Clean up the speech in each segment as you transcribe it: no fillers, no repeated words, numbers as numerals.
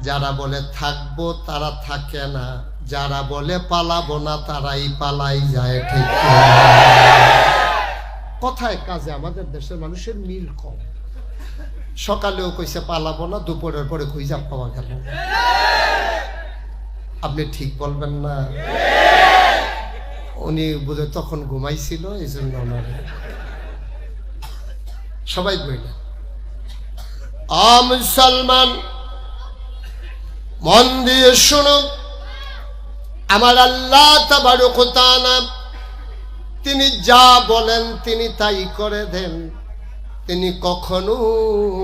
যারা বলে থাকবো তারা থাকে না, যারা বলে পালাবো না তারাই পালাই যায়। ঠিক কথায় কাজে আমাদের দেশের মানুষের মিল কম। সকালেও কইছে পালাবো না, দুপুরের পরে খুঁজা পাওয়া গেল। আপনি ঠিক বলবেন না? উনি বোধ তখন ঘুমাইছিল, এই জন্য ওনার সবাই বইলেন। মুসলমান মন দিয়ে শুনুন, আমার আল্লাহ তাবারক ওয়া তাআলা তিনি যা বলেন তিনি তাই করে দেন। তিনি কখনো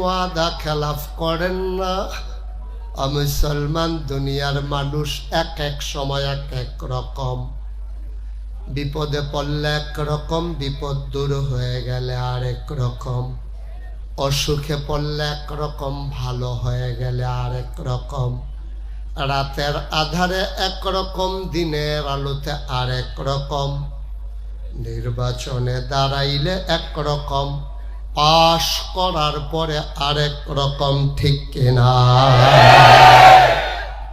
ওয়াদা খেলাফ করেন না। মুসলমান দুনিয়ার মানুষ এক এক সময় এক এক রকম, বিপদে পড়লে এক রকম, বিপদ দূর হয়ে গেলে আরেক রকম, অসুখে পড়লে এক রকম, ভালো হয়ে গেলে আরেক রকম, রাতের আধারে এক রকম, দিনের আলোতে আরেক রকম, নির্বাচনে দাঁড়াইলে এক রকম, পাশ করার পরে আরেক রকম। ঠিক কিনা?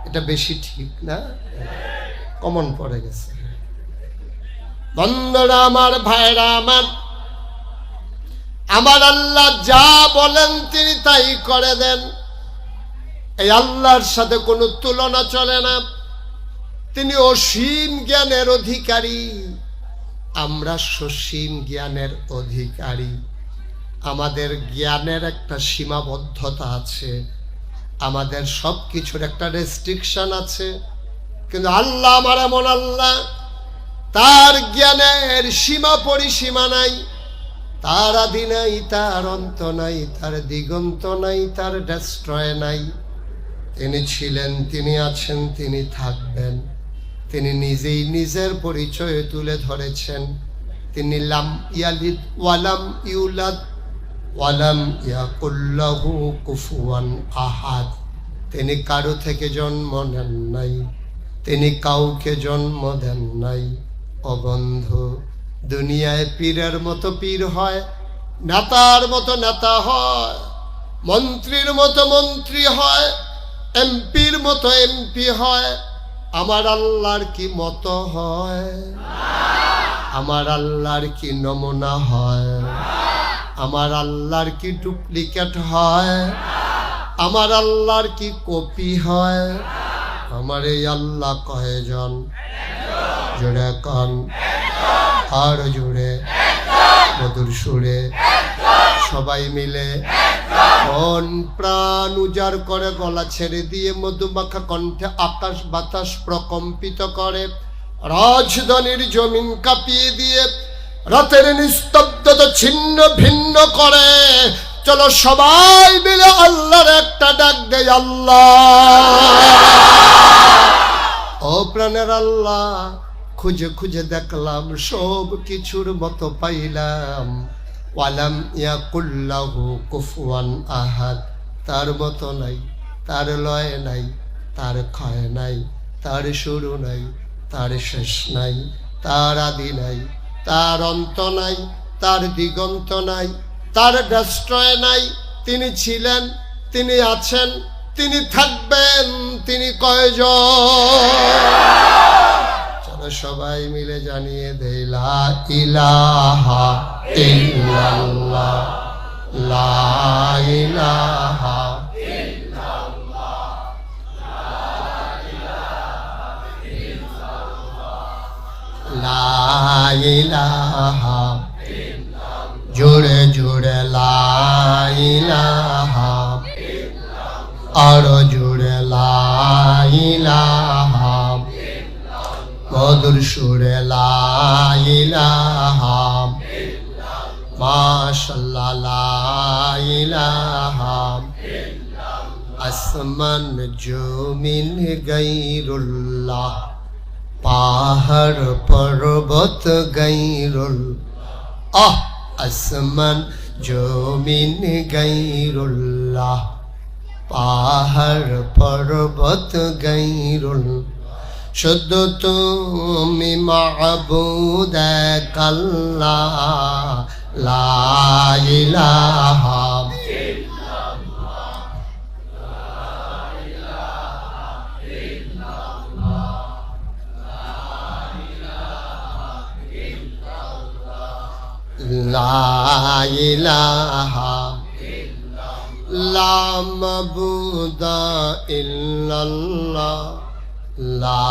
এটা বেশি ঠিক না? কমন পড়ে গেছে। বন্ধুরা আমার, ভাইরা আমার, আমার আল্লাহ যা বলেন তিনি তাই করে দেন। এই আল্লাহর সাথে কোনো তুলনা চলে না। তিনি অসীম জ্ঞানের অধিকারী, আমরা সসীম জ্ঞানের অধিকারী। আমাদের জ্ঞানের একটা সীমাবদ্ধতা আছে, আমাদের সব কিছুর একটা রেস্ট্রিকশন আছে। কিন্তু আল্লাহ আমার এমন আল্লাহ, তার জ্ঞানের সীমা পরিসীমা নাই, তার আদি নাই, তার অন্ত নাই, তার দিগন্ত নাই, তার ডেস্ট্রয় নাই। তিনি ছিলেন, তিনি আছেন, তিনি থাকবেন। তিনি নিজেই নিজের পরিচয় তুলে ধরেছেন। তিনি লাম ইয়ালিদ ওয়ালাম ইউলাদ ওয়ালাম ইয়াকুল লাহু কুফুয়ান আহাদ। তিনি কারো থেকে জন্ম নেন নাই, তিনি কাউকে জন্ম দেন নাই। ও বন্ধু, দুনিয়ায় পীরের মতো পীর হয়, নেতার মতো নেতা হয়, মন্ত্রীর মতো মন্ত্রী হয়, এমপির মতো এমপি হয়। আমার আল্লাহর কি মতো হয়? আমার আল্লাহর কি নমুনা হয়? আমার আল্লাহর কি ডুপ্লিকেট হয়? আমার আল্লাহর কি কপি হয়? আমার এই আল্লাহ কয়জন? জোরে কন, আর জোরে, মধুর সুরে, সবাই মিলে মন প্রাণ উজাড় করে, গলা ছেড়ে দিয়ে মধুমাখা কণ্ঠে আকাশ বাতাস প্রকম্পিত করে, রাজধানীর জমিন কাঁপিয়ে দিয়ে রাতের নিস্তব্ধতা ছিন্ন ভিন্ন করে। চলো সবাই মিলে আল্লাহর একটা ডাক দেই, আল্লাহ। ও প্রাণের আল্লাহ, খুঁজে খুঁজে দেখলাম, সব কিছুর মতো পাইলাম। ওয়ালাম ইয়াকুল লাহু কুফুয়ান আহাদ। তার মতো নাই, তার লয় নাই, তার ক্ষয় নাই, তার শুরু নাই, তার শেষ নাই, তার আদি নাই, তার অন্ত নাই, তার দিগন্ত নাই, তার ডেস্ট্রয় নাই। তিনি ছিলেন, তিনি আছেন, তিনি থাকবেন। তিনি কয়জন? সবাই মিলে জানিয়ে দেই, লা ইলাহা ইল্লাল্লাহ, লা ইলাহা ইল্লাল্লাহ, লা ইলাহা ইল্লাল্লাহ, জোরে জোরে লা ইলাহা ইল্লাল্লাহ, আরো জোরে লা ইলাহা, মধুর সুরে লা ইলাহা, মাশাআল্লাহ লা ইলাহা, আসমান জমিন গায়রুল্লাহ, পাহাড় পর্বত গায়রুল্লাহ, আসমান জমিন গায়রুল্লাহ, পাহাড় পর্বত গায়রুল্লাহ। শুধু তুমি মাবুদ এক আল্লাহ, লা ইলাহা ইল্লাল্লাহ, লা ইলাহা লা ইলাহা লা মাবুদা ইল্লাল্লাহ লা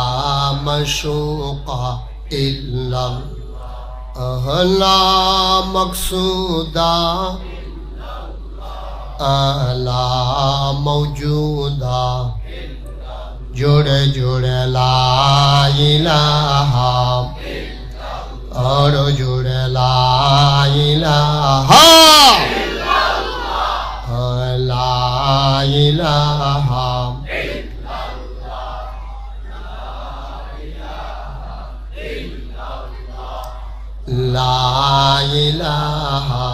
মাশুকা ইল্লাল্লাহ লা মাকসুদা লা মওজুদা জোড়ে জোড়ে লা ইলাহা और जुड़े ला इलाहा ला इलाहा ला इलाहा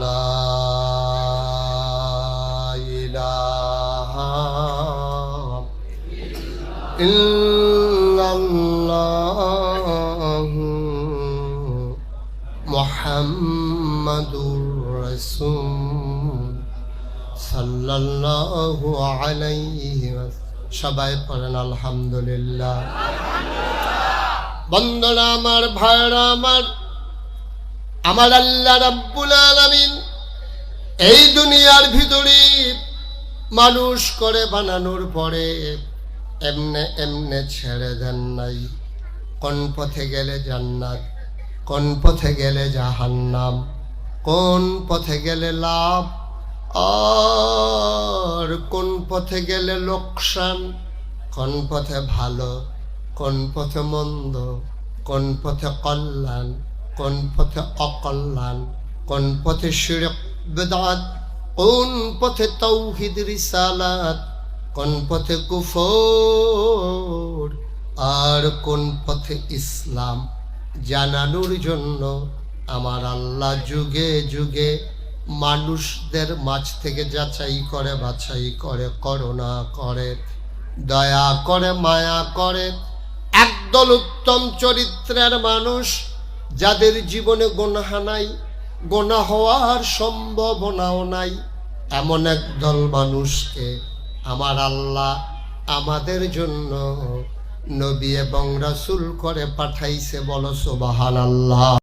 ला इलाहा इल्लल्लाह মুহাম্মাদুর রাসূল সাল্লাল্লাহু আলাইহি ওয়াসাল্লাম। সবাই পড়েন আলহামদুলিল্লাহ। বন্ধুরা আমার, ভাইরা আমার, আমার আল্লাহ রাব্বুল আলামিন এই দুনিয়ার ভিতরে মানুষ করে বানানোর পরে এমনে এমনে ছেড়ে দেন নাই। কোন পথে গেলে জান্নাত, কোন পথে গেলে জাহান্নাম, কোন পথে গেলে লাভ আর কোন পথে গেলে লোকসান, কোন পথে ভালো, কোন পথে মন্দ, কোন পথে কল্যাণ, কোন পথে অকল্যাণ, কোন পথে শিরক বিদআত, কোন পথে তাওহীদ রিসালাত, কোন পথে কুফর আর কোন পথে ইসলাম জানানোর জন্য আমার আল্লাহ যুগে যুগে মানুষদের মাঝ থেকে যাচাই করে, বাছাই করে, করুণা করে, দয়া করে, মায়া করে একদল উত্তম চরিত্রের মানুষ, যাদের জীবনে গুনাহ নাই, গুনাহ হওয়ার সম্ভাবনাও নাই, এমন একদল মানুষকে আমার আল্লাহ আমাদের জন্য নবী এবং রাসূল করে পাঠাইছে। বলো সুবহানাল্লাহ।